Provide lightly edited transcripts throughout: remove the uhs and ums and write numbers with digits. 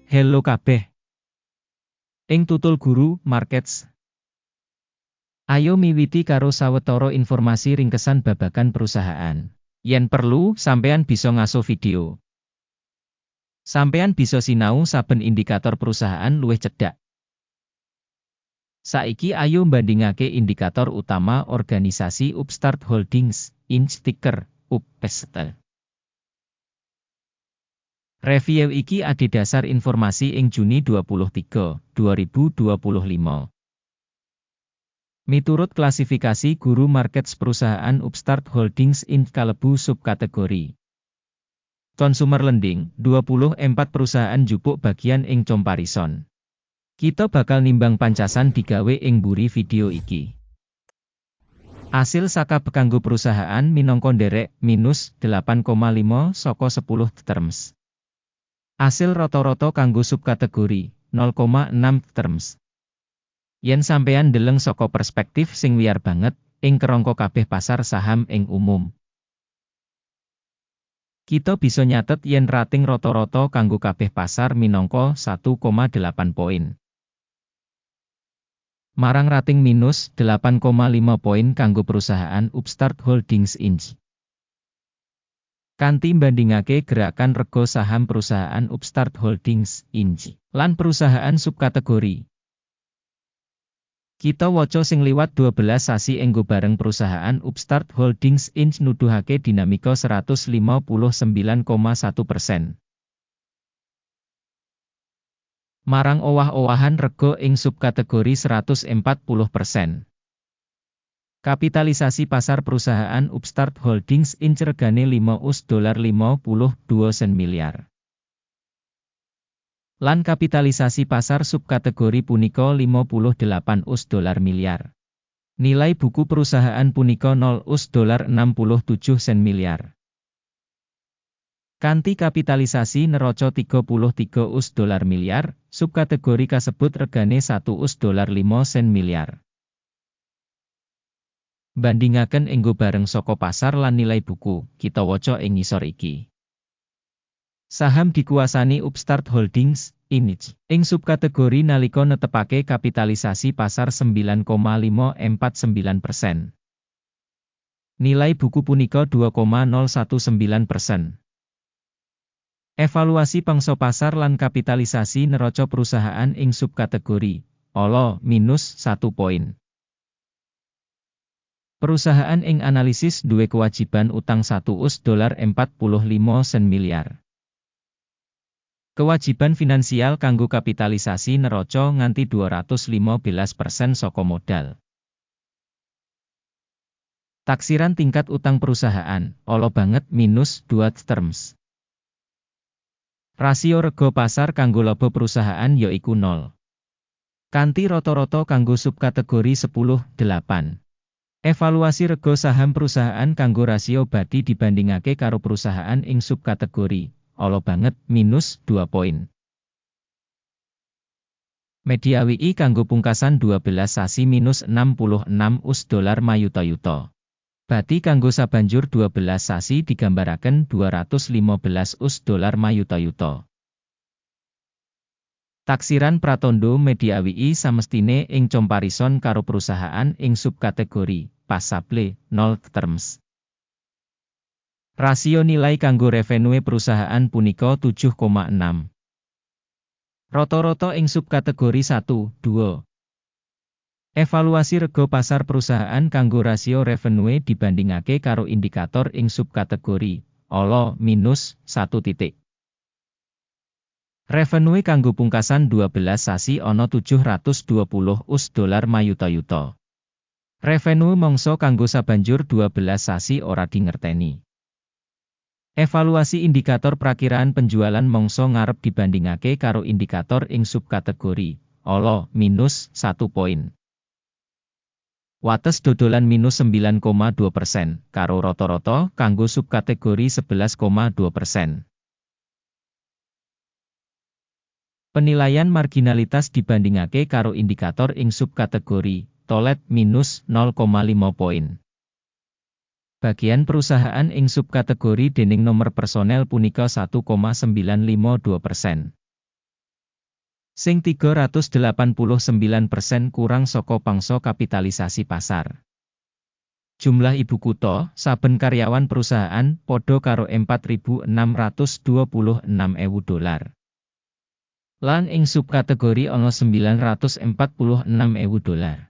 Hello kabeh. Ing tutul guru markets. Ayo miwiti karo sawetara informasi ringkesan babagan perusahaan. Yen perlu, sampeyan bisa ngaso video. Sampeyan bisa sinau saben indikator perusahaan luwih cedhak. Saiki ayo bandingake indikator utama organisasi Upstart Holdings, Inc. ticker UPST. Review iki adhedhasar informasi ing Juni 23, 2025. Miturut klasifikasi guru markets perusahaan Upstart Holdings Inc. kalebu subkategori Consumer Lending, 24 perusahaan jupuk bagian ing comparison. Kita bakal nimbang pancasan digawe ing mburi video iki. Asil saka kanggo perusahaan minangka nderek minus 8,5 saka 10 terms. Asil rata-rata kanggo subkategori 0,6 terms. Yen sampeyan ndeleng saka perspektif sing wiyar banget, ing kerangka kabeh pasar saham ing umum. Kita bisa nyatet yen rating rata-rata kanggo kabeh pasar minangka 1,8 poin. Marang rating minus 8,5 poin kanggo perusahaan Upstart Holdings Inc. Kanthi bandingake gerakan rega saham perusahaan Upstart Holdings Inc. lan perusahaan subkategori. Kita waca sing liwat 12 sasi enggo bareng perusahaan Upstart Holdings Inc. nuduhake dinamika 159,1%. Marang owah-owahan rega ing subkategori 140%. Kapitalisasi pasar perusahaan Upstart Holdings Inc. regane $52 miliar. Lan kapitalisasi pasar subkategori punika $58 miliar. Nilai buku perusahaan punika $67 miliar. Kanthi kapitalisasi neraca $33 miliar, subkategori kasebut regane $1,05 miliar. Bandingaken enggo bareng saka pasar lan nilai buku, kita waca ing ngisor iki. Saham dikuasani Upstart Holdings, Inc. ing subkategori nalika netepake kapitalisasi pasar 9,549%. Nilai buku punika 2,019%. Evaluasi pangsa pasar lan kapitalisasi neraca perusahaan ing subkategori ala minus 1 poin. Perusahaan ing analisis duwe kewajiban utang $1,45 miliar. Kewajiban finansial kanggo kapitalisasi neraca nganti 215% saka modal. Taksiran tingkat utang perusahaan, ala banget minus 2 terms. Rasio rega pasar kanggo laba perusahaan yaiku 0. Kanthi rata-rata kanggo subkategori 10,8. Evaluasi rega saham perusahaan kanggo rasio badi dibandingake karo perusahaan ing subkategori ala banget minus 2 poin. Media WI kanggo pungkasan 12 sasi minus $66 mayuta-yuta. Bati kanggo sabanjur 12 sasi digambaraken $215 mayuta-yuta. Taksiran pratandha media WI samestine ing comparison karo perusahaan ing subkategori pasable 0 terms. Rasio nilai kanggo revenue perusahaan punika 7,6. Rata-rata ing subkategori 1, 2. Evaluasi rega pasar perusahaan kanggo rasio revenue dibandingake karo indikator ing subkategori ala minus 1 titik. Revenue kanggo pungkasan 12 sasi ana $720 mayuta-yuta. Revenue mangsa kanggo sabanjur 12 sasi ora dingerteni. Evaluasi indikator prakiraan penjualan mangsa ngarep dibandingake karo indikator ing subkategori ala minus 1 poin. Wates dodolan minus 9,2% karo rata-rata kanggo subkategori 11,2%. Penilaian marginalitas dibandingake karo indikator ing subkategori tolet minus 0,5 poin. Bagian perusahaan ing subkategori dening nomor personel punika 1,952%. sing 389% kurang saka pangsa kapitalisasi pasar. Jumlah ibu kutha, saben karyawan perusahaan, padha karo $4.626.000. Lan ing subkategori ana $946.000.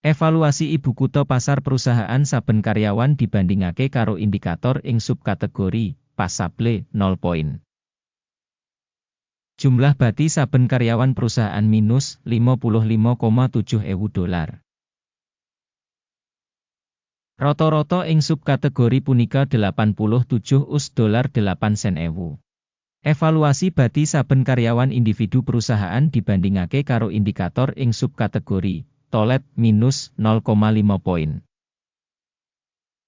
Evaluasi ibu kutha pasar perusahaan saben karyawan dibandingake karo indikator ing subkategori, Passable, 0 poin. Jumlah bati saben karyawan perusahaan minus $55.700. Rata-rata ing subkategori punika $87.08. Evaluasi bati saben karyawan individu perusahaan dibandingake karo indikator ing subkategori, Tolet, minus 0,5 poin.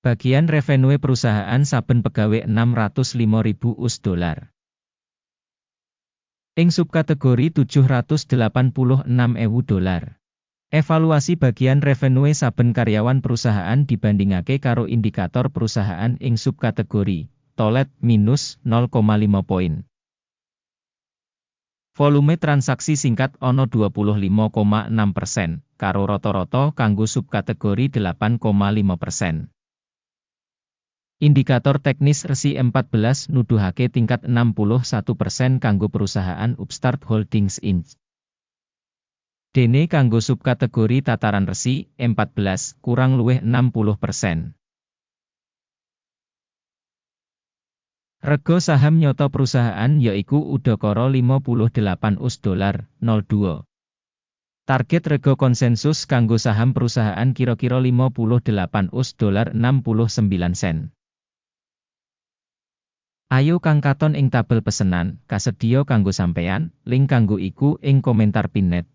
Bagian revenue perusahaan saben pegawai $605.000. Ing subkategori $786.000. Evaluasi bagian revenue saben karyawan perusahaan dibandingake karo indikator perusahaan ing subkategori, Tolet, minus 0,5 poin. Volume transaksi singkat ana 25,6%, karo rata-rata kanggo subkategori 8,5%. Indikator teknis resi 14 nuduhake tingkat 61% kanggo perusahaan Upstart Holdings Inc. Dene kanggo subkategori tataran resi 14 kurang luwih 60%. Rega saham nyoto perusahaan yaiku udakara $58.02. Target rega konsensus kanggo saham perusahaan kira-kira $58.69. Ayo kang katon ing tabel pesenan, kasedhiya kanggo sampeyan, link kanggo iku ing komentar pinnet.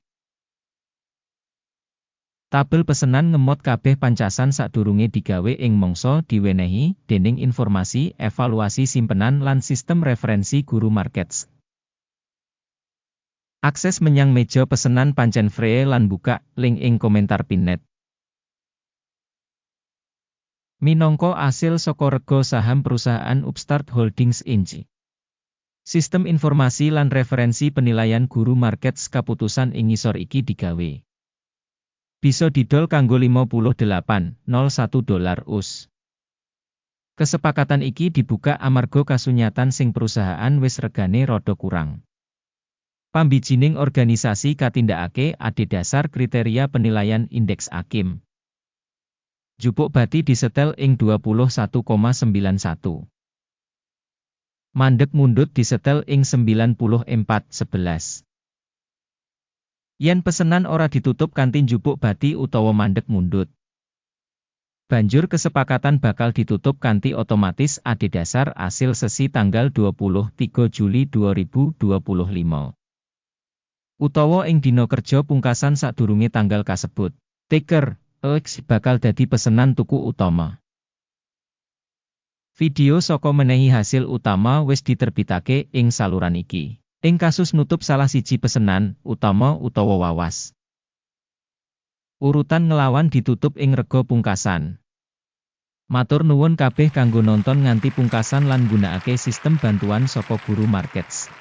Tabel pesenan ngemot kabeh pancasan sadurunge digawe ing mangsa diwenehi dening informasi evaluasi simpenan lan sistem referensi Guru Markets. Akses menyang meja pesenan pancen free lan buka link ing komentar pinnet. Minangka asil saka rega saham perusahaan Upstart Holdings Inc. Sistem informasi lan referensi penilaian Guru Markets kaputusan ing ngisor iki digawe. Bisa didol kanggo $58.01 US. Kesepakatan iki dibuka amarga kasunyatan sing perusahaan wis regane rada kurang. Pambijining organisasi katindakake adhedhasar kriteria penilaian indeks AKIM. Jupuk bati disetel ing 21,91. Mandeg mundut disetel ing 94,11. Yen pesenan ora ditutup kanthi njupuk bati utawa mandeg mundut, banjur kesepakatan bakal ditutup kanthi otomatis adhedhasar asil sesi tanggal 23 Juli 2025. Utawa ing dina kerja pungkasan sadurunge tanggal kasebut. Ticker X bakal dadi pesenan tuku utama. Video saka menehi hasil utama wis diterbitake ing saluran iki. Ing kasus nutup salah siji pesenan utama utawa wawas, urutan ngelawan ditutup ing rega pungkasan. Matur nuwun kabeh kanggo nonton nganti pungkasan lan gunakake sistem bantuan saka Guru Markets.